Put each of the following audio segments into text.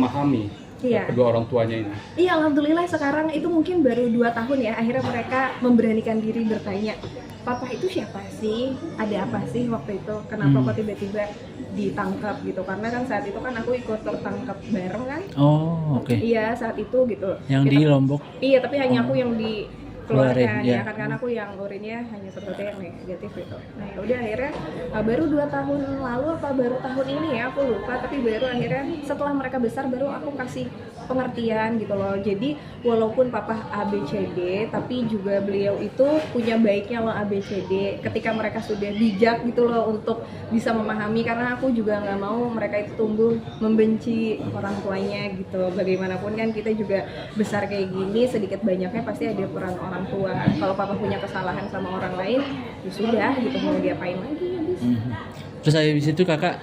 memahami kedua orang tuanya ini? Iya, alhamdulillah sekarang itu mungkin baru 2 tahun ya, akhirnya mereka memberanikan diri bertanya, papa itu siapa sih? Ada apa sih waktu itu? Kenapa kok tiba-tiba ditangkap gitu? Karena kan saat itu kan aku ikut tertangkap bareng kan. Oh, oke. Iya, saat itu gitu. Yang di Lombok. Iya, tapi hanya aku yang dikeluarkan Keluarin, ya kan, karena aku yang urinnya hanya sesuatu yang negatif gitu. Nah ya udah akhirnya baru 2 tahun lalu apa baru tahun ini ya aku lupa, tapi baru akhirnya setelah mereka besar baru aku kasih pengertian gitu loh. Jadi walaupun papa ABCD tapi juga beliau itu punya baiknya loh ABCD ketika mereka sudah bijak gitu loh untuk bisa memahami, karena aku juga nggak mau mereka itu tumbuh membenci orang tuanya gitu. Bagaimanapun kan kita juga besar kayak gini, sedikit banyaknya pasti ada peran orang tua. Kalau papa punya kesalahan sama orang lain ya sudah gitu, mau diapain lagi habis. Terus habis itu kakak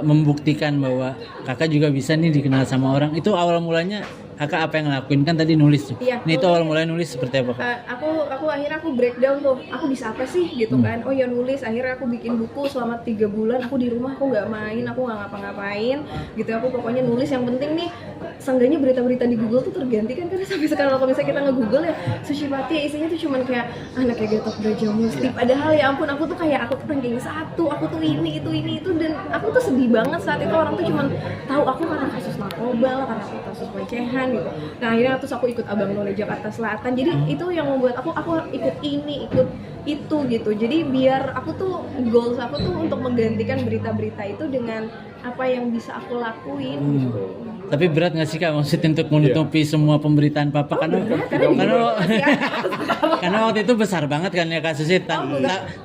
membuktikan bahwa kakak juga bisa nih dikenal sama orang. Itu awal mulanya kakak apa yang ngelakuin? Kan tadi nulis tuh. Iya, Ini itu awal mulanya nulis seperti apa kak? Aku akhirnya aku breakdown tuh, aku bisa apa sih gitu kan. Oh ya nulis, akhirnya aku bikin buku selama 3 bulan. Aku di rumah, aku nggak main, aku nggak ngapa-ngapain gitu. Aku pokoknya nulis, yang penting nih seenggaknya berita-berita di Google tuh tergantikan. Karena sampai sekarang kalau misalnya kita nge-google ya Suciwati, isinya tuh cuman kayak anaknya Gatot Brajamusti. Padahal ya ampun, aku tuh kayak aku tuh ranking 1, aku tuh ini itu, dan aku tuh sedih banget saat itu. Orang tuh cuman tahu aku karena kasus narkoba lah, karena kasus pelecehan gitu. Nah akhirnya terus aku ikut Abang None Jakarta Selatan. Jadi itu yang membuat aku ikut ini, ikut itu gitu. Jadi biar aku tuh goals aku tuh untuk menggantikan berita-berita itu dengan apa yang bisa aku lakuin gitu. Tapi berat nggak sih kak maksudnya untuk menutupi semua pemberitaan papa? Karena waktu itu besar banget kan ya kasusnya,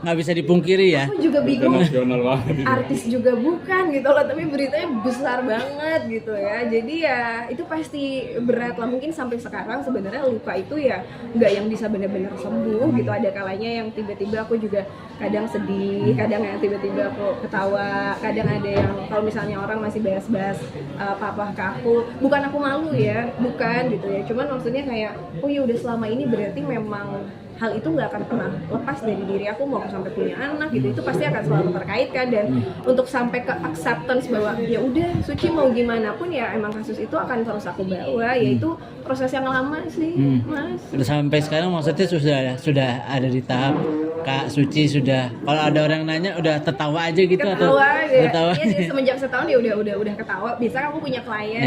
nggak bisa dipungkiri ya. Aku juga bingung. Nasional banget ini. Artis juga bukan gitu loh, tapi beritanya besar banget gitu ya. Jadi ya itu pasti berat lah. Mungkin sampai sekarang sebenarnya luka itu ya nggak yang bisa benar-benar sembuh gitu. Ada kalanya yang tiba-tiba aku juga kadang sedih, kadang yang tiba-tiba aku ketawa, kadang ada yang kalau misalnya orang masih bahas-bahas papa ke aku, bukan aku malu ya, bukan gitu ya. Cuman maksudnya kayak, oh ya udah selama ini berarti memang hal itu nggak akan pernah lepas dari diri aku, mau sampai punya anak gitu, itu pasti akan selalu terkaitkan. Dan untuk sampai ke acceptance bahwa ya udah Suci mau gimana pun ya emang kasus itu akan terus aku bawa, yaitu proses yang lama sih mas. Udah sampai sekarang maksudnya sudah ada di tahap Kak Suci sudah, kalau ada orang nanya udah tertawa aja gitu atau ya. tertawa? Iya, semenjak setahun ya udah ketawa. Biasa aku punya klien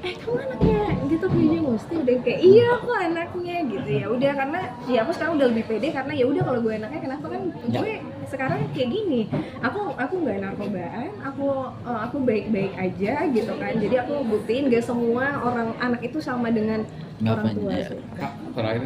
gitu, kamu anaknya gitu aja mesti udah kayak iya aku anaknya gitu. Ya udah, karena ya aku sekarang udah lebih pede karena ya udah kalau gue anaknya kenapa kan gue sekarang kayak gini, aku nggak narkobaan, aku baik-baik aja gitu kan. Jadi aku buktiin gak semua orang anak itu sama dengan orang tua sih. Terakhir